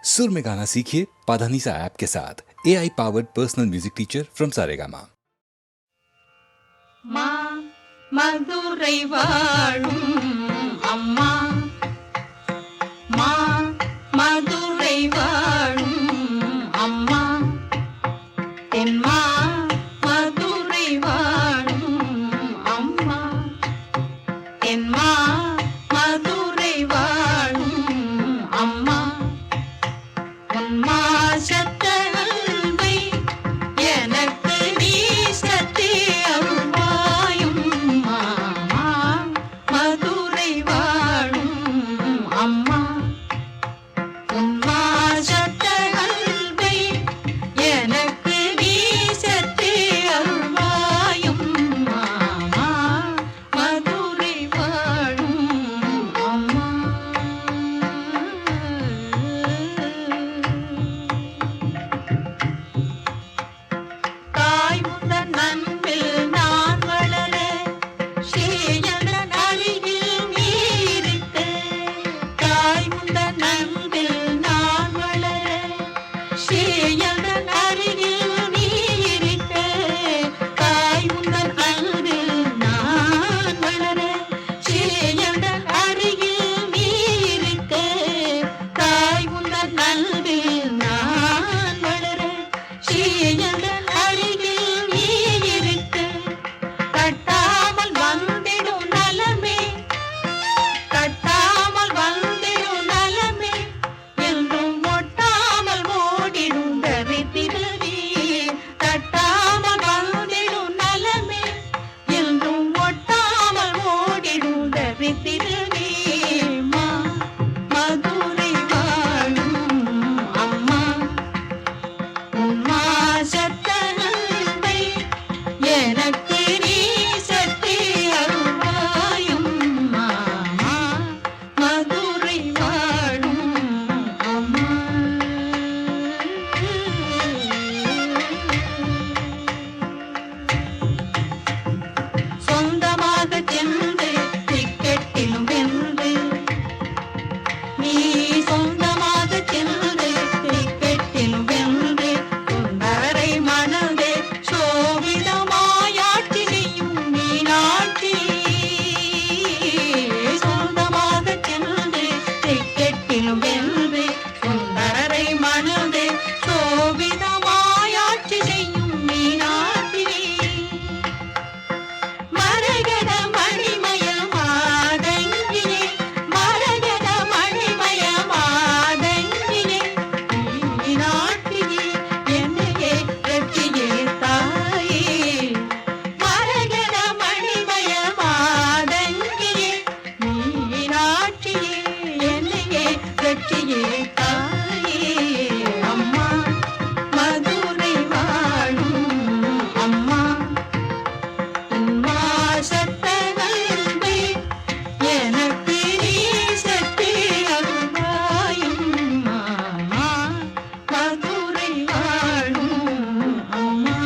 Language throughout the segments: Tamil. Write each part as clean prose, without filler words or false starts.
सुर में गाना सीखिए पाधानीसा ऐप के साथ। AI powered personal music teacher from Saregama. Madurai வாழும் அம்மா, மதுரை வாழும் அம்மா, தென்மா மதுரை வாழும் அம்மா, தென்மா மதுரை வாழும் அம்மா, உன்மா சத்த அன்பை எனக்கு நீ சத்தே அருள்வாயும் மாமா, மதுரை வாழும் அம்மா, உன்மா சத்த அன்பை எனக்கு நீ சத்தே அருள்வாயும் மாமா, மதுரை வாழும் அம்மா. தாய் முந்தன் அன்பில் நான் வளர, ஸ்ரீயந்தன் அருகில் நீ இருக்க. தாய் முந்தன் அன்பில் நான் வளர, ஸ்ரீயந்தன் அருகில் நீ இருக்க. தாய் முந்தன் அன்பில் நான் வளர, ஸ்ரீயந்தன் அருகில் நீ இருக்க. தாய் முந்தன் அன்பில் நான் வளர, ஸ்ரீயந்தன் அருகில் நீ இருக்க. கட்டாமல் வந்திடும் நலமே, கட்டாமல் வந்திடும் நலமே, என்றும் ஒட்டாமல் ஓடிடும் தரித்திரவே. கட்டாமல் வந்திடும் நலமே, என்றும் ஒட்டாமல் ஓடிடும் தரித்திரவே. மதுரை வாழும் அம்மா, உன்மா சத்த அன்பை எனக்கு நீ சத்தே அருள்வாயும் மாமா, மதுரை வாழும் அம்மா. சொந்தமாக சென்று டிக்கெட்டிலும் வென்று, நீ சொந்தமாக சென்று டிக்கெட்டிலும் வென்று, சுந்தரை மனதே சோபிதமாயாட்சி செய்யும் மீனாட்சி. சொந்தமாக சென்று டிக்கெட்டிலும் வென்று, சுந்தரை மனதே சோபிதமாயாட்சி செய்யும் மீனாட்சி. மரகத மணிமய மாதங்கினே, மரகத மணிமய மாதங்கினே, மீனாட்சியே என்னையே ரட்சியே தாயே. மரகத மணிமய மாதங்கினே, மீனாட்சியே என்னையே ரட்சியே தாயே. அம்மா, மதுரை வாழும் அம்மா, உன்மா சத்த அன்பை எனக்கு நீ சத்தே அருள்வாயும் மாமா, மதுரை வாழும் அம்மா.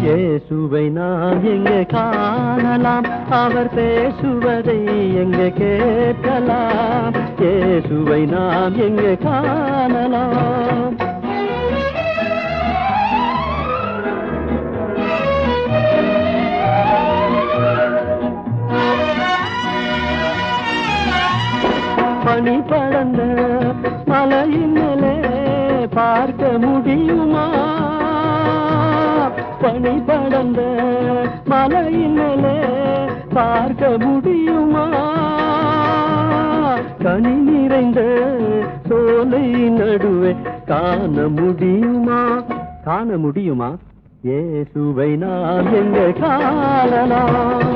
இயேசுவை நாம் எங்கே காணலாம், அவர் பேசுவதை எங்கே கேட்கலாம். இயேசுவை நாம் எங்கே காணலாம். பனி படர்ந்த மலையின் மேலே பார்க்க முடியுமா? பனி படர்ந்த மலையின் மேலே பார்க்க முடியுமா? கனி நிறைந்த சோலை நடுவே காண முடியுமா? காண முடியுமா? இயேசுவை நாம் எங்கே காணலாம்.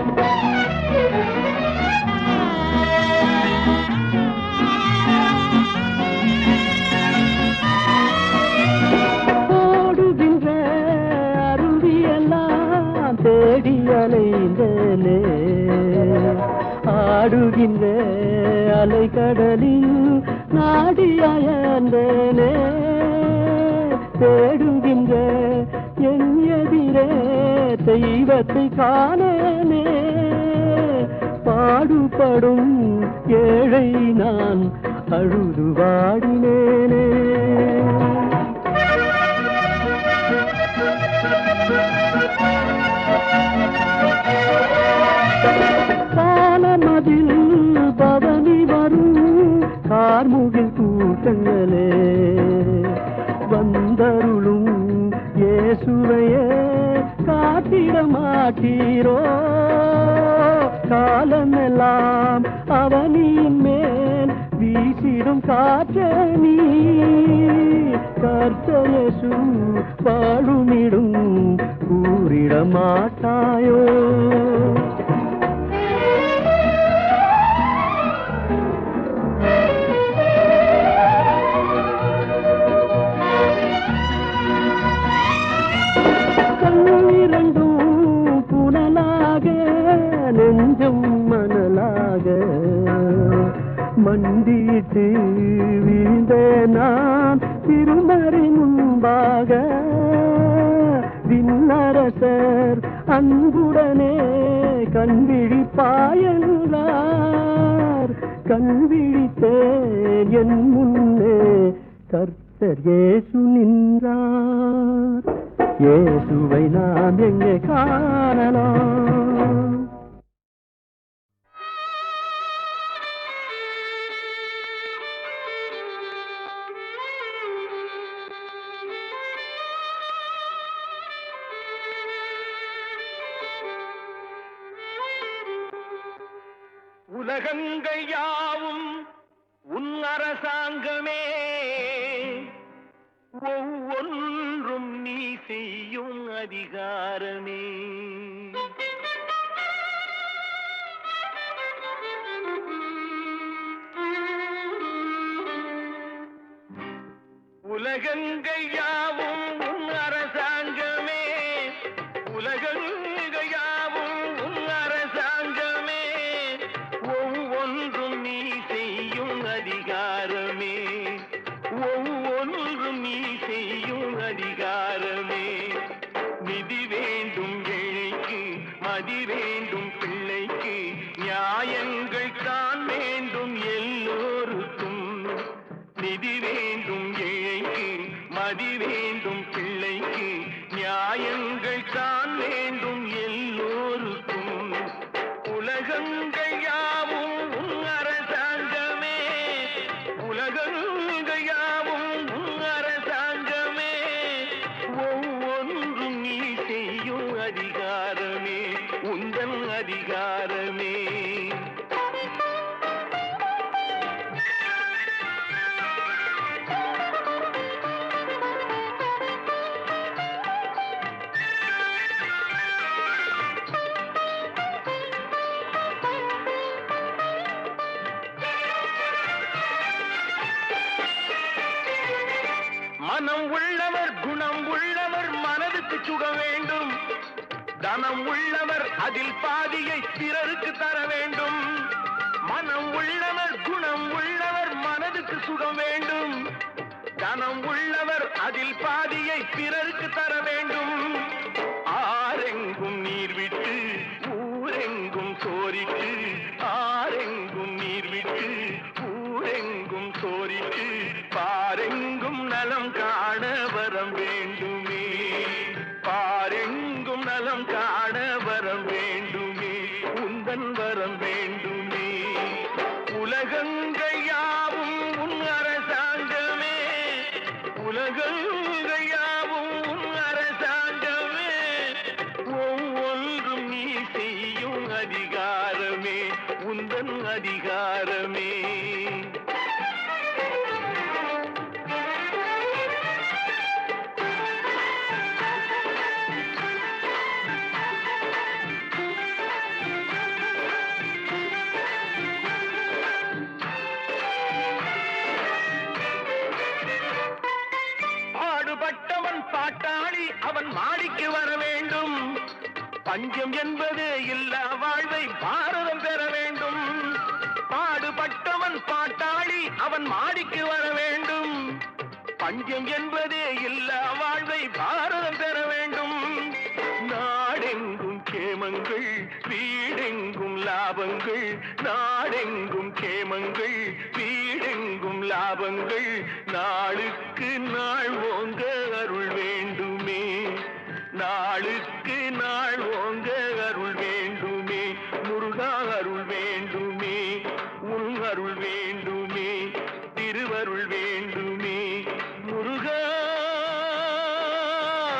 அலைந்தேனே ஆடுகின்ற அலைக்கடலில் நாடியந்தேனே தேடுகின்ற என் எதிரே தெய்வத்தை காணேனே பாடுபடும் ஏழை நான் அழுது வாடினேனே காலமதில் பவனி வரும் கார்முகில் கூட்டங்களே வந்தருளும் இயேசுவையே காட்டிட மாட்டீரோ காலமெல்லாம் அவனின் மேல் வீசிடும் காற்றணி கர்த்தயேசு வாழுமிடும் கூறிட மாட்டாயோ நெஞ்சம் மணலாக மண்டிட்டு வீழ்ந்த நான் திருமறை முன்பாக விண்ணரசர் அன்புடனே கண்விழிப்பாயன்றார் கண்விழித்தேன் என் முன்னே கர்த்தர் இயேசு நின்றார் இயேசுவை நாம் எங்கே காணலாம் உலகங்கள் யாவும் உன் அரசாங்கமே ஒவ்வொன்றும் நீ செய்யும் அதிகாரமே உலகங்கள் யாவும் உன் அரசாங்கமே உலகங்கள் யாவும் உன் அரசாங்கமே ஒவ்வொன்றும் நீ செய்யும் அதிகாரமே ஒவ்வொன்றும் நீ செய்யும் அதிகாரமே நிதி வேண்டும் ஏழைக்கு மதி வேண்டும் பிள்ளைக்கு நியாயங்கள் தான் வேண்டும் எல்லோருக்கும் நிதி வேண்டும் ஏழைக்கு மதி வேண்டும் பிள்ளைக்கு நியாயங்கள் தான் வேண்டும் எல்லோருக்கும் உலகங்கள் யாவும் உன் அரசாங்கமே உலகங்கள் யாவும் உன் அரசாங்கமே ஒவ்வொன்றும் நீ செய்யும் அதிகாரமே உந்தன் அதிகாரமே மனம் உள்ளவர் குணம் உள்ளவர் மனதுக்கு சுக வேண்டும் தனம் உள்ளவர் அதில் பாதியை பிறருக்கு தர வேண்டும் மனம் உள்ளவர் குணம் உள்ளவர் மனதுக்கு சுகம் வேண்டும் தனம் உள்ளவர் அதில் பாதியை பிறருக்கு தர வேண்டும் ஆரெங்கும் நீர் விட்டு ஊரெங்கும் சோரிட்டு ஆரெங்கும் நீர் விட்டு ஊரெங்கும் சோரிட்டு பாரெங்கும் நலம் காண வரம் வேண்டுமே பாரெங்கும் நலம் காண வரம் வேண்டுமே உந்தன் வரம் வேண்டுமே உலகங்கள் யாவும் உன் அரசாங்கமே உலகங்கள் யாவும் உன் அரசாங்கமே ஒவ்வொன்றும் நீ செய்யும் அதிகாரமே உந்தன் அதிகாரமே பாட்டாளி அவன் மாடிக்கு வர வேண்டும் பஞ்சம் என்பதே இல்ல வாழ்வை பாரதம் பெற வேண்டும். பாடுபட்டவன் பாட்டாளி அவன் மாடிக்கு வர வேண்டும். பஞ்சம் என்பதே இல்ல வாழ்வை பாரதம் பெற வேண்டும். நாடெங்கும் கேமங்கள் வீடெங்கும் லாபங்கள். நாடெங்கும் கேமங்கள் வீடெங்கும் லாபங்கள். நாளுக்கு நாள் ஓங்க அருள் வேண்டுமே. நாளுக்கு நாள் ஓங்க அருள் வேண்டுமே. முருகா அருள் வேண்டுமே. உன் அருள் வேண்டுமே. திருவருள் வேண்டுமே. முருகா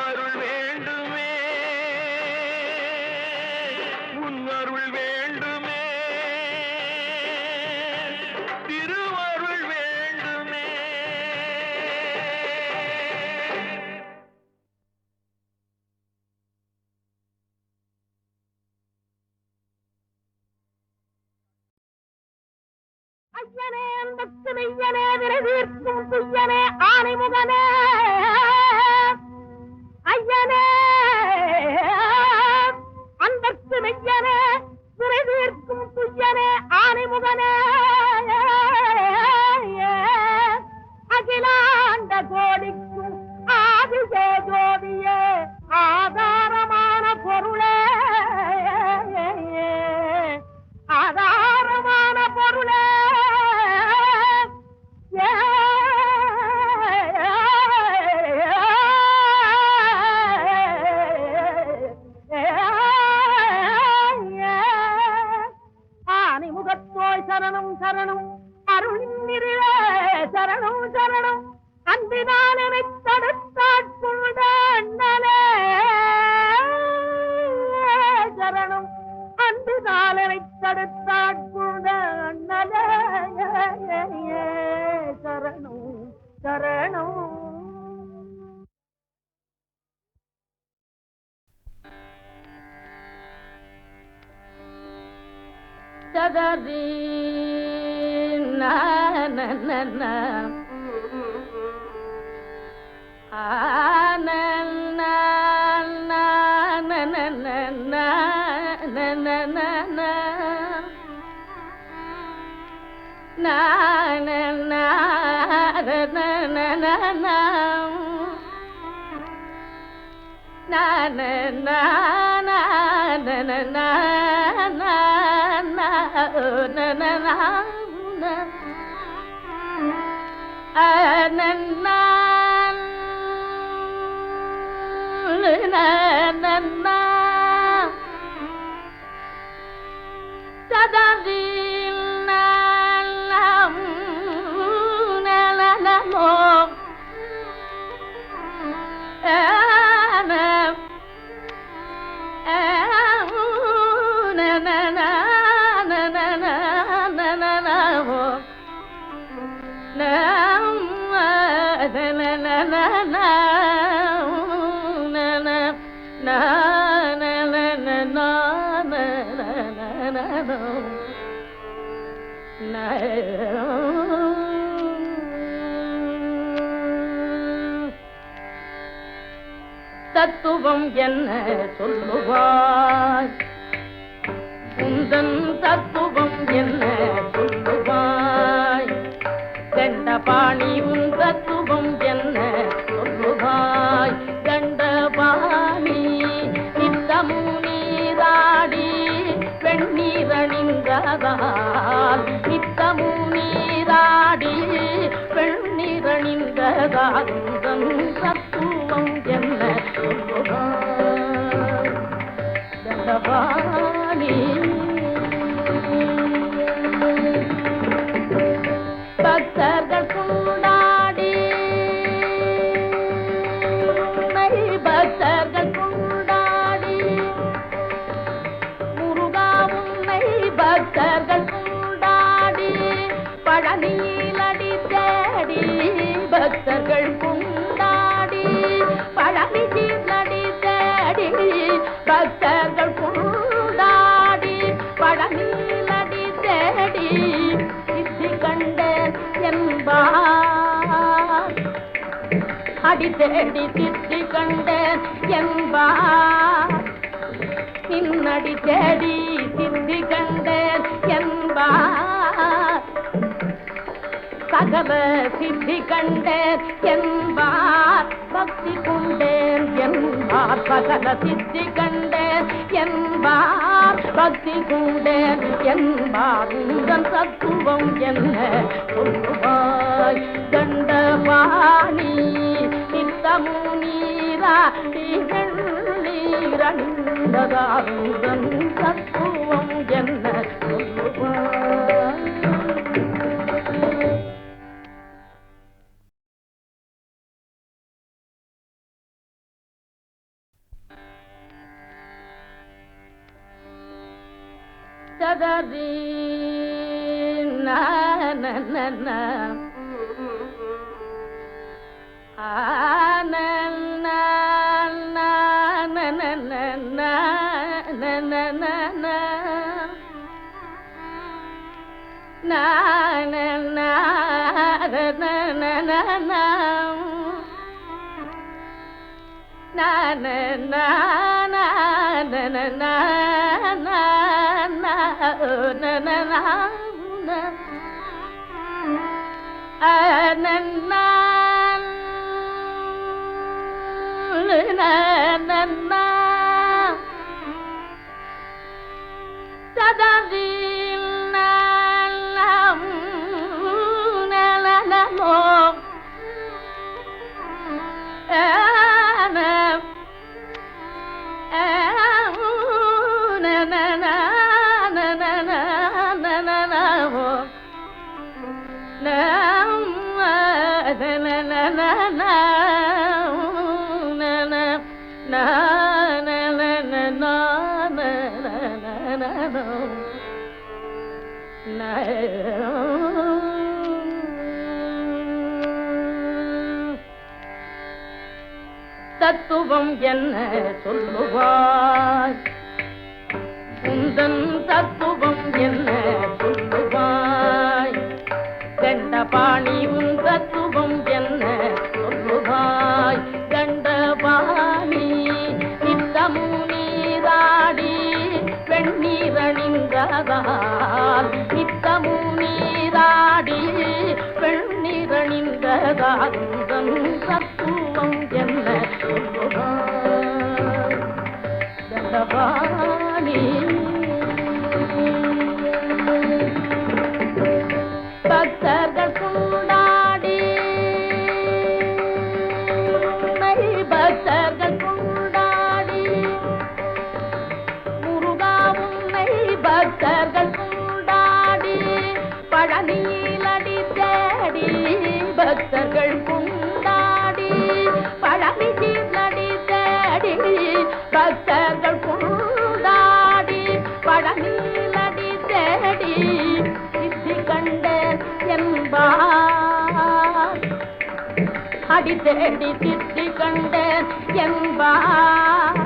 அருள் வேண்டுமே. உன் அருள் வேண்டுமே. திருவருள் வேண்டுமே. ஐயனே அன்பத்து மெய்யனே விரைவீர்க்கும் துய்யனே ஆனைமுகனே ஐயனே அன்பத்து மெய்யனே விரைவீர்க்கும் துய்யனே ஆனைமுகனே அகிலாண்ட கோடிக்கும் ஆதிசே ஜோதியே ஆதாரமான பொருளே ஆதாரமான பொருளே ஆணிமுகத்தோய் சரணம் சரணம் அருள்நிறிவே சரணம் சரணம் அன்பினால் என்னைத் தடுத்தாட்கொண்ட அண்ணலே சரணம் அன்பினால் என்னைத் தடுத்தாட்கொண்ட அண்ணலே சரணம் சரணம். சதரி நன தத்துவம் என்ன சொல்லுவாய் உந்தன் தத்துவம் என்ன சொல்லுவாய் தண்டபாணி உன் தத்துவம் என்ன சொல்லுவாய் தண்டபாணி நித்தமும் நீராடி வெண்ணீரணிந்ததால் நித்தமும் நீராடி வெண்ணீரணிந்ததால் உந்தன் தத்துவம் என்ன சொல்லுவாய் தண்டபாணி பக்தர்கள் கொண்டாடி பக்தர்கள் கொண்டாடி முருகா உன்னை பக்தர்கள் கொண்டாடி பழனியில் அடி தேடி பக்தர்கள் கொண்டாடி பழனியில் அடி தேடி பக்தர்கள் கொண்டாடி பழனியில் அடி தேடி சித்தி கண்டேன் என்பார் அடி தேடி சித்தி கண்டேன் என்பார் நின்னடி தேடி சித்தி கண்டேன் என்பார் சகல சித்தி கண்டேன் என்பார் பக்தி கொண்டேன் என்பார் சகல சித்தி கண்டேன் என்பார் பக்தி கொண்டேன் என்பார் உந்தன் தத்துவம் என்ன சொல்லுவாய் கண்டபாணி நித்தமு நீராடி நீரணிந்ததார் உந்தன் தத்துவம் என்ன சொல்லுவாய் ததரி நா ந ந ந ஆ ந ந ந ந ந ந ந ந ந ந ந நா ந ந ந ந ந ந na na na na na na na na na na na na தத்துவம் என்ன சொல்லுவாய் உந்தன் தத்துவம் என்ன சொல்லுவாய் கண்டபாணி உன் தத்துவம் என்ன சொல்லுவாய் கண்டபாணி நித்தமு நீராடி வெண்ணீரணிந்ததால் நித்தமு நீராடி வெண்ணீரணிந்ததால் உந்தன் தத்துவம் என்ன சொல்லுவாய் கண்டபாணி பக்தர்கள் கொண்டாடி பக்தர்கள் கொண்டாடி முருகா உன்னை பக்தர்கள் கொண்டாடி பழனியில் அடி தேடி பக்தர்கள் கொண்டாடி பழனியில் அடி தேடி பக்தர்கள் கொண்டாடி பழனியில் அடி தேடி சித்தி கண்டேன் என்பார் அடி தேடி சித்தி கண்டேன் என்பார்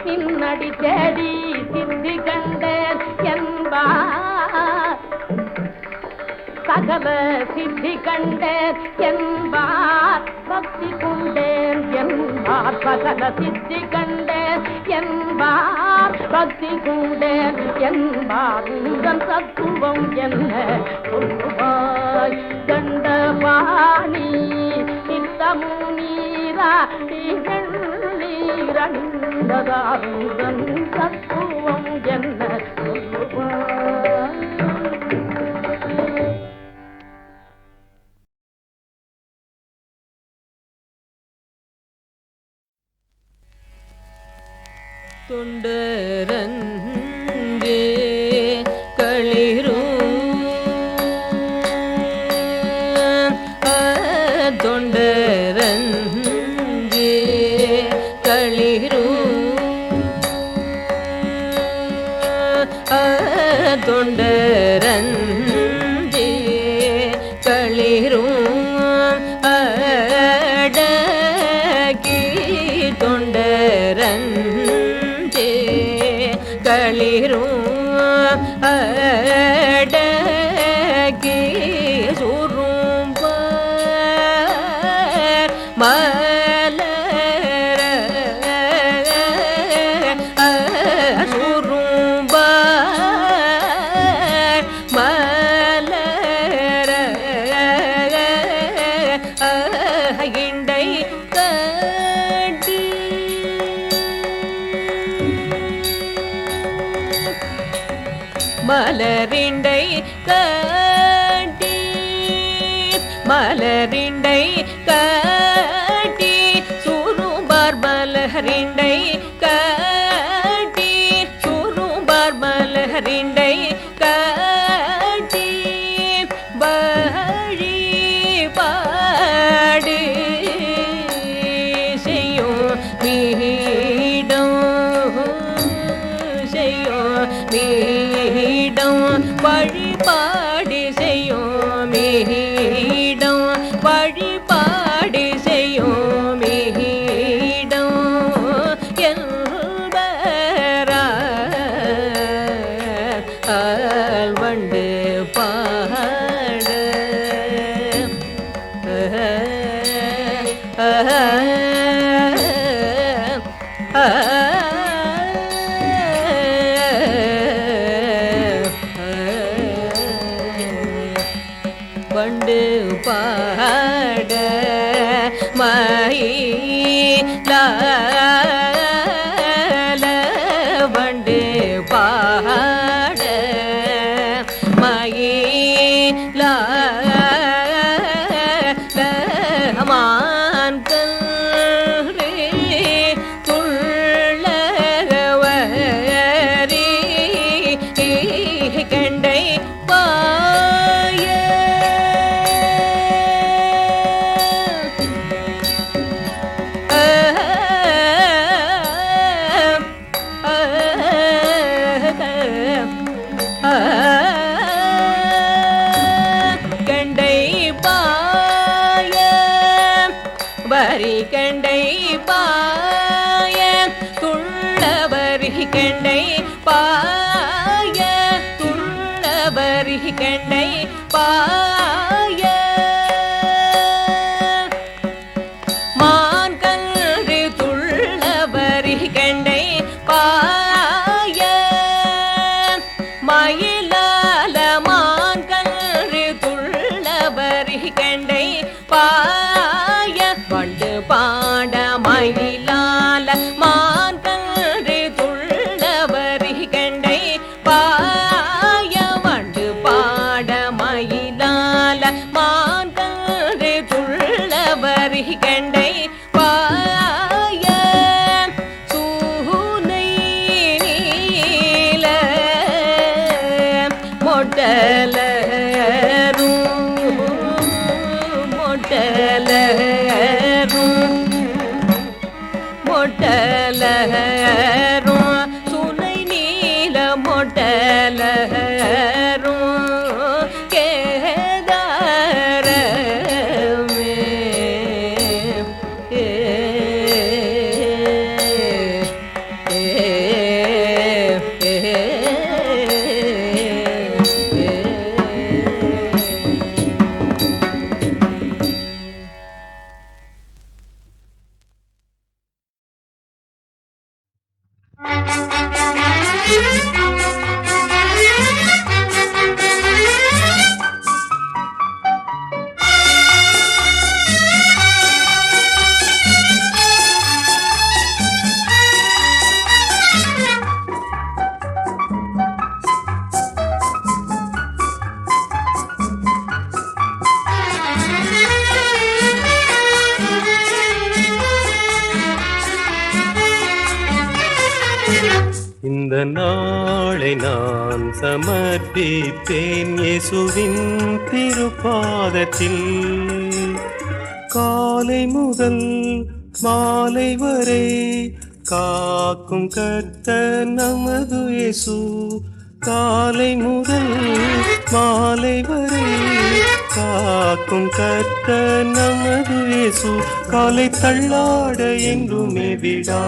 நின்னடி தேடி சித்தி கண்டேன் என்பார் சகல சித்தி கண்டேன் என்பார் பக்தி கொண்டேன் என்பார் சகல சித்தி கண்டேன் என்பார் பக்தி கொண்டேன் என்பார் உந்தன் தத்துவம் என்ன சொல்லுவாய் கண்டபாணி நித்தமு நீராடி நீரணிந்ததார் உந்தன் தத்துவம் என்ன சொல்லுவாய் தொண்டரங்கே களிரும் தொண்டரங்கே களிரும் தொண்டரங்கே களிரும் அடக்கி தொண்டரங்கே களிரும் அடக்கி சுரும்பர் மலர இண்டை கட்டி மலரிண்டை கட்டி மலரிண்டை கட்டி சுரும்பார் மலரிண்டை கட்டி சுரும்பார் மலரிண்டை கட்டி வழிபாடு செய்யும் மீடம் செய்யும் மீடம் வழிபாடு செய்யும் மீடம் வழிபாடு செய்யும் மீடம் வண்டு பாட வண்டு பாட மயிலால வண்டு பாட மயிலால மான்கள் துள்ளவரி கண்டை பாய கண்டை பாய வரி கண்டை பாய துள்ளவரி கண்டை பாய துள்ளவரி கண்டை பாய மான்கன்று துள்ளவரி கண்டை பாய மயிலால மான்கன்று துள்ளவரி கண்டை பாய வண்டு பாட மயிலால மான்கன்று துள்ளவரி கண்டை பாய வண்டு பாட மயிலால மான்கன்று துள்ளவரி கண்டை பாய சூனை நீல மொட்டலரும் மொட்டலரும் மொட்டலரும் சுனை நீல மொட்டலரும் கேதாரமே இந்த நாளை நான் சமர்ப்பிப்பேன் இயேசுவின் திருப்பாதத்தில். காலை முதல் மாலை வரை காக்கும் கர்த்தர் நமது இயேசு. காலை முதல் மாலை வரை காக்கும் கர்த்தர் நமது இயேசு. காலை தள்ளாட என்றுமே விடா.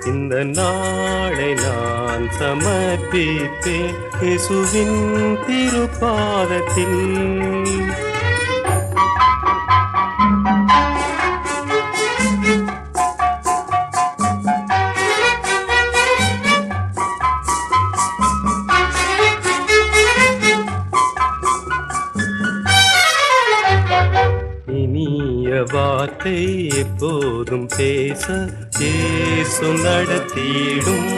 இந்த நாளை நான் சமர்ப்பிப்பேன் இயேசுவின் திருப்பாதத்தில். இனிய வார்த்தை எப்போதும் பேச இயேசு நடத்திடும்.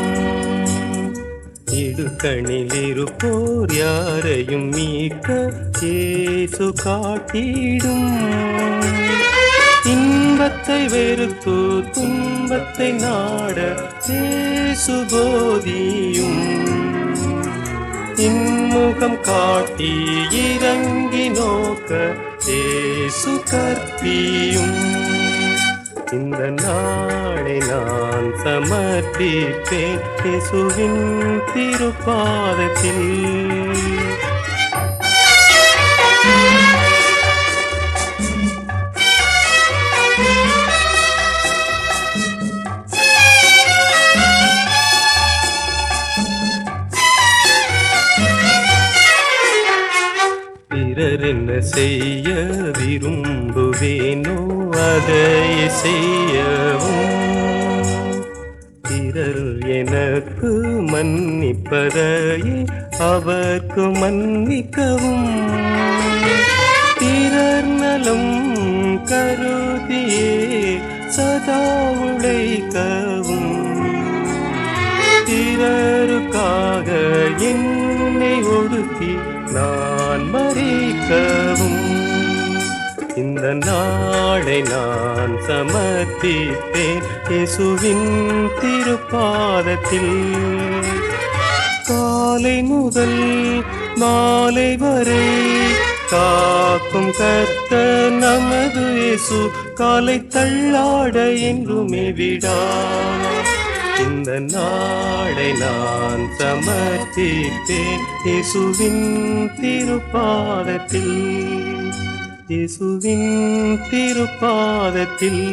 இடுக்கணில் இருப்போர் யாரையும் மீட்க இயேசு காட்டிடும். இன்பத்தை வெறுத்து துன்பத்தை நாட இயேசு போதியும். இன்முகம் காட்டி இறங்கி நோக்க இயேசு கற்பியும். இந்த நாளை நான் சமர்ப்பிப்பேன் இயேசுவின் திருப்பாதத்தில். பிறர் என்ன செய்ய விரும்புவேனோ அதை செய்யவும், பிறர் எனக்கு மன்னிப்பதையே அவர்க்கு மன்னிக்கவும், பிறர் நலம் கருதியே சதா உழைக்கவும், பிறருக்காக என்னை ஒடுக்கி நான் மறிக்கவும். இந்த நாளை நான் சமர்ப்பிப்பேன் இயேசுவின் திருப்பாதத்தில். காலை முதல் மாலை வரை காக்கும் கர்த்தர் நமது இயேசு, காலை தள்ளாட என்றுமே விடா. இந்த நாளை நான் சமர்ப்பிப்பேன் இயேசுவின் திருப்பாதத்தில். இயேசுவின் திருப்பாதத்தில்.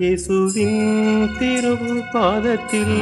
இயேசுவின் திருப்பாதத்தில்.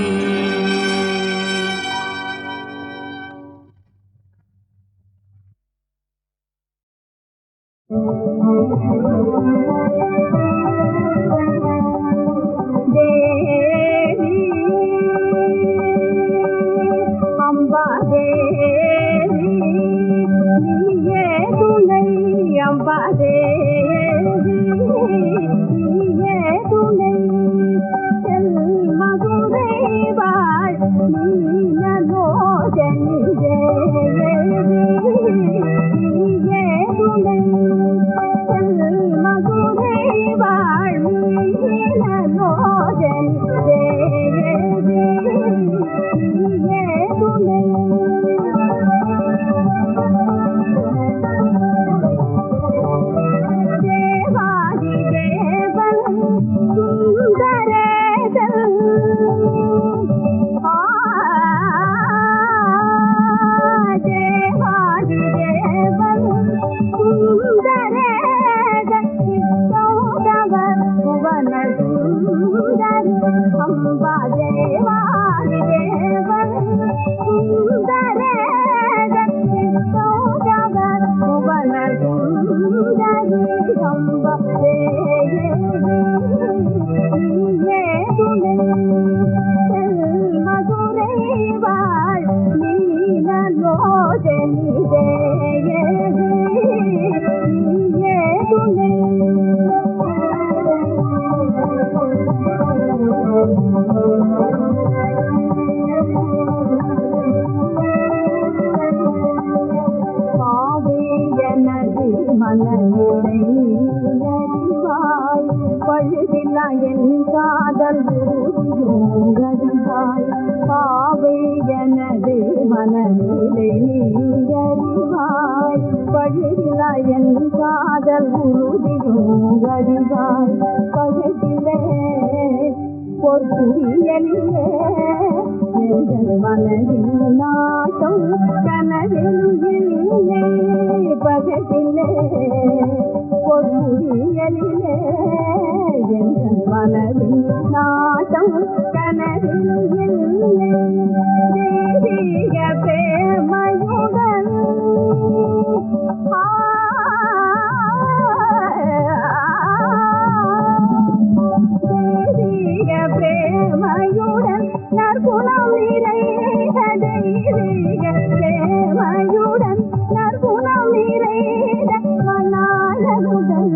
பிரேமையுடன் நற்குணம் நிறைந்த மணாளனுடன்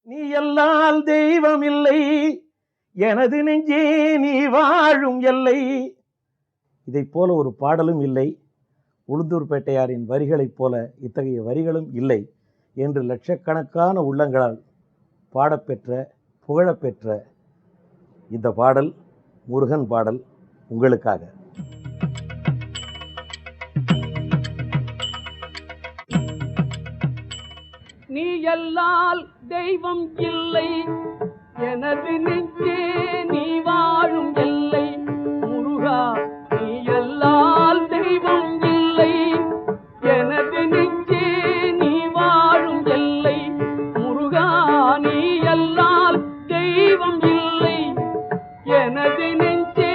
நீ எல்லால் தெய்வம் இல்லை, எனது நெஞ்சே நீ வாழும் எல்லை. இதைப் போல ஒரு பாடலும் இல்லை, உளுந்தூர்பேட்டையாரின் வரிகளைப் போல இத்தகைய வரிகளும் இல்லை என்று லட்சக்கணக்கான உள்ளங்களால் பாடப்பெற்ற புகழப்பெற்ற இந்த பாடல் முருகன் பாடல் உங்களுக்காக. நீ எல்லால் தெய்வம் இல்லை, எனது நெஞ்சே நீ வாழும் எல்லை. முருகா நீ எல்லால் தெய்வம் இல்லை, எனது நெஞ்சே நீ வாழும் எல்லை. முருகா நீ எல்லால் தெய்வம் இல்லை, எனது நெஞ்சே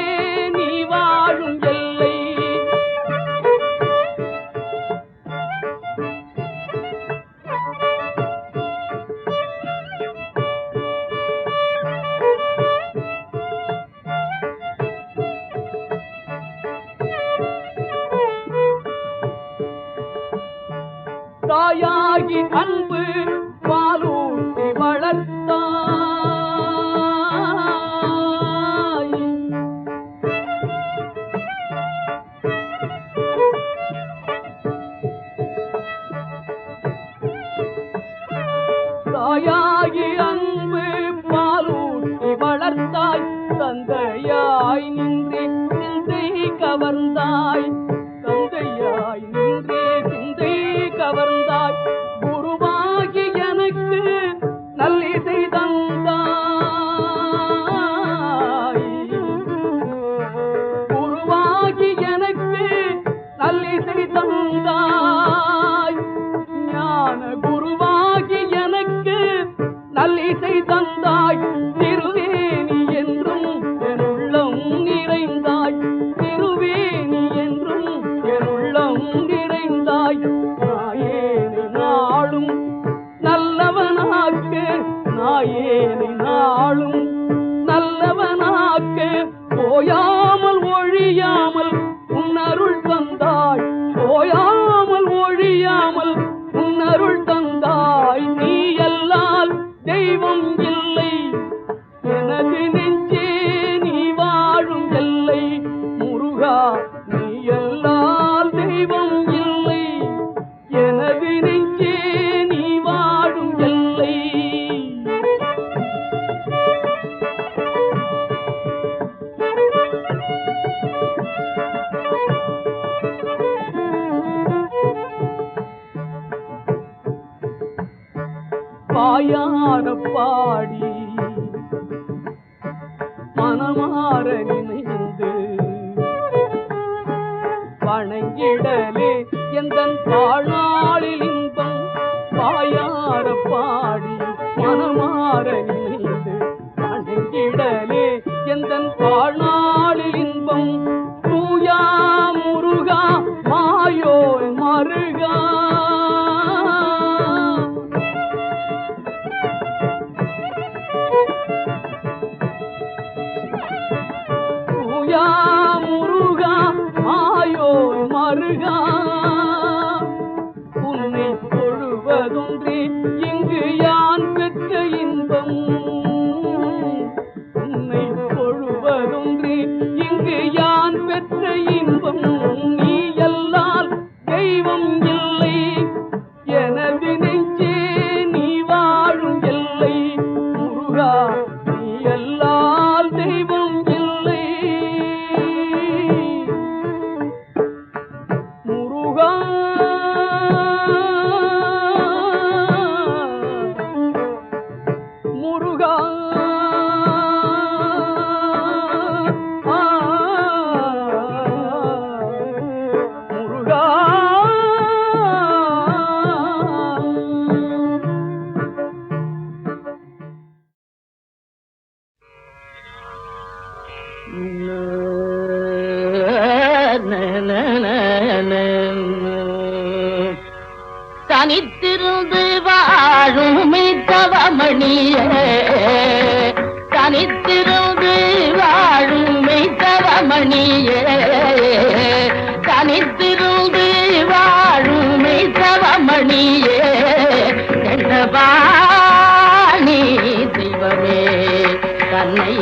நீ வாழும் எல்லை. தாயாகி அன்பு பாலூட்டி வளர்த்தாய், தாயாகி அன்பு பாலூட்டி வளர்த்தாய். தந்தையாய் நின்றே சிந்தை கவர்ந்தாய், தந்தையாய் நின்றே சிந்தை கவர்ந்தாய். குருவாகி எனக்கு நல்லிசை தந்தாய், குருவாகி எனக்கு நல்லிசை தந்தாய். ஞான குருவாகி எனக்கு நல்லிசை தந்தாய். திருவேணி என்றும் என் உள்ளம் நிறைந்தாய், திருவேணி என்றும் என் உள்ளம் நிறைந்தாய். நாயேனை நாளும் நல்லவனாக்கு, நாயேனை நாளும் நல்லவனாக்கு. ஓயாமல் ஒழியாமல் உன்னருள் தந்தாய், ஓயாமல் ஒழியாமல் உன்னருள் தந்தாய். நீ எல்லால் தெய்வம் இல்லை, எனது நெஞ்சே நீ வாழும் எல்லை. முருகா நீ எல்லால் தெய்வம் இல்லை, எனது நெஞ்சே நீ வாழும் எல்லை. வாயார பாடி மனமாற நினைந்து வணங்கிடலே எந்தன் வாழ்நாளில் இன்பம். வாயார பாடி மனமாற நினைந்து வணங்கிடலே எந்தன் வாழ்நாளில் இன்பம். தூயா முருகா மாயோன் மருகா, தூயா முருகா மாயோன் மருகா. உன்னை தொழுவதொன்றே இங்கு யான் பெற்ற இன்பம். தனித்திருந்து வாழும் தவமணியே, தனித்திருந்து வாழும் தவமணியே, தனித்திருந்து வாழும் தவமணியே, கண்டபாணி தெய்வமே தன்னை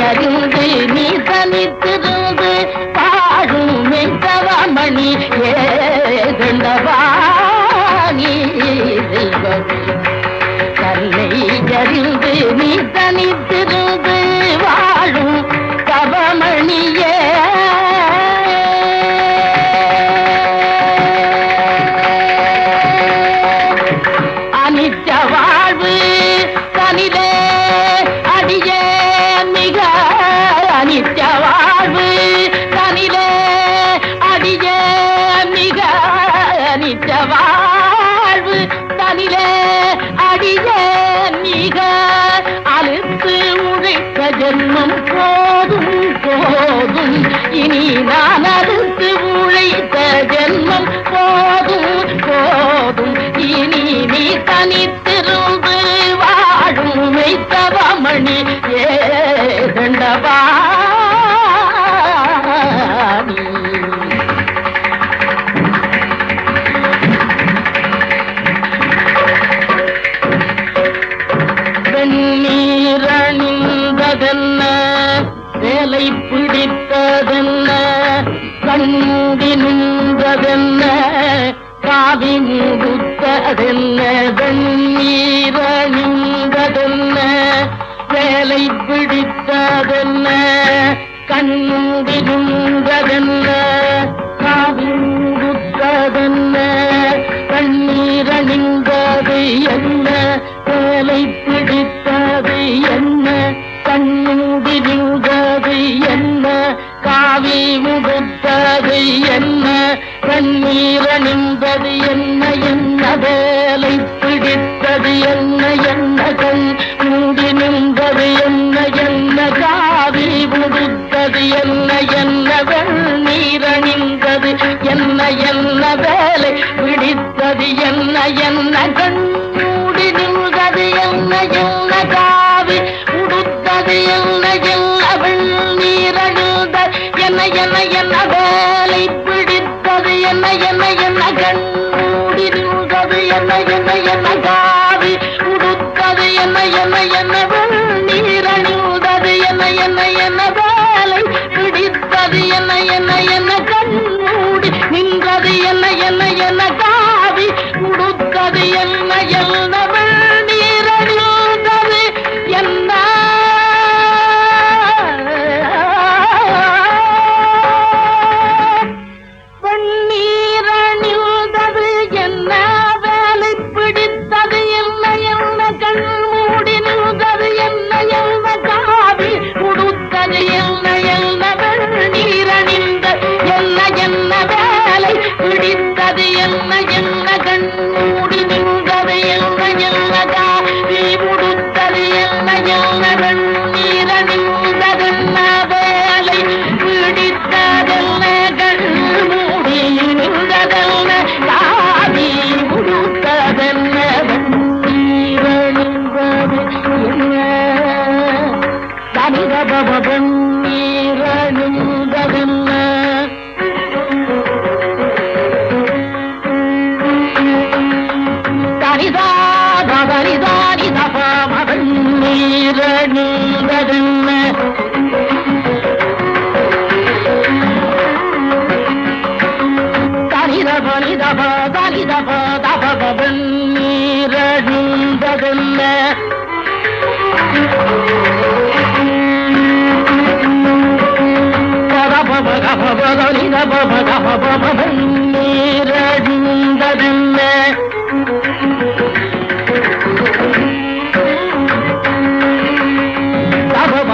அறிந்து நீ தனித்திருந்து வாழும் தவமணி ஏண்டவாணி தெய்வமே தன்னை அறிந்து நீ தனித்திருந்து வாழும் தவமணியே. அனித்ய வாழ்வு தனிலே அடியே மிக அனித்ய வாழ்வு தனிலே அடியே மிக அனித்ய வாழ்வு தனிலே அடியே மிக அழுத்து உழைத்த ஜென்மம் போதும் போதும் இனி நான் அழுத்து உழைத்த ஜென்மம் போதும் போதும் இனி நீ தனித்திருந்து வாழும் வைத்தவமணி ஏண்டவாணி. வெண்ணீரணிந்ததென்ன வேலை பிடித்ததென்ன கண்டி நின்றதென்ன காவி முடுத்ததென்ன வெண்ணீரணிந்ததென்ன வேலை பிடித்ததென்ன கண்டி நின்றதென்ன காவி முடுத்ததென்ன கண்ணீரணிந்தது என்ன வேலை பிடித்தது என்ன கண்டி நின்றது என்ன காவி முடுத்தது என்ன கண்ணீரணிந்தது என்ன என்ன வேலை பிடித்தது என்ன என்ன கண் மூடி நின்றது என்ன என்ன காவி முடுத்தது என்ன என்ன வெண்ணீரணிந்தது என்ன என்ன வேலை பிடித்தது என்ன என்ன கண் மூடி நின்றது என்ன என்ன காவி உடுத்தது என்ன என்ன வெண்ணீரணிந்தது என்ன என்ன என்ன வேலை பிடித்தது என்ன என்ன என்ன கண் மூடி நின்றது என்ன என்ன என்ன காவி உடுத்தது என்ன என்ன என்ன வெண்ணீரணிந்தது என்ன என்ன என்ன வேலை பிடித்தது என்ன என்ன என்ன கண் மூடி நின்றது என்ன என்ன என்ன காவி உடுத்தது என்ன என்ன வெண்ணீரணிந்தது என்ன வெண்ணீரணிந்தது என்ன வேலை பிடித்தது என்ன என்ன கண் மூடி நின்றது என்ன என்ன காவி உடுத்தது என்ன என்ன வெண்ணீரணிந்தது என்ன என்ன வேலை பிடித்தது என்ன என்ன கண் மூடி நின்றது என்ன என்ன காவி உடுத்தது என்ன என்ன வெண்ணீரணிந்தது என்ன வேலை பிடித்ததென்ன கண் மூடி நின்றதென்ன காவி உடுத்ததென்ன வெண்ணீரணிந்தது என்ன தனிதப வெண்ணீரணிந்ததென்ன தனிதாத தனிதானி தப வெண்ணீரணிந்ததென்ன தனிதப நிதப தனிதப தப வெண்ணீரணிந்ததென்ன வெண்ணீரணிந்ததென்ன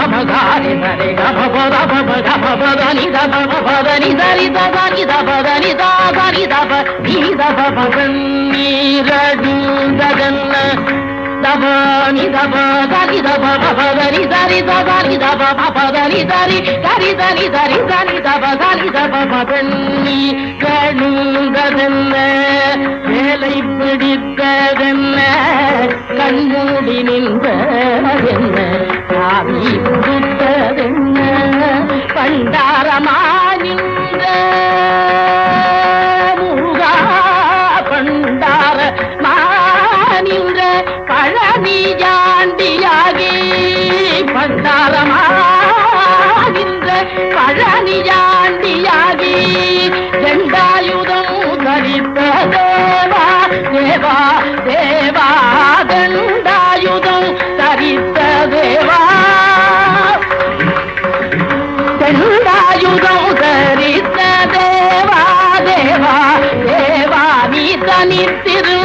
மகாரி தரி கபபதனி தபபதனி தரி தபனி தபதனி தாதனி தப நீ தப வெண்ணீரணிந்ததென்ன பெண்ணி கணுந்ததென்ன வேலை பிடித்ததென்ன கண்மூடி நின்றதென்ன காவி கொடுத்ததென்ன பண்டாரமா நின்ற முருகா பண்டார மாநின்ற பழனி ஜாண்டியாகி பண்டாரமா நின்ற பழனி ஜாண்டியாகி தண்டாயுதம் தரித்த தேவா தேவா தேவா தண்டாயுதம் தரித்த தேவா தண்டாயுதம் தரித்த தேவா தேவா தேவா நீ தனித்திரு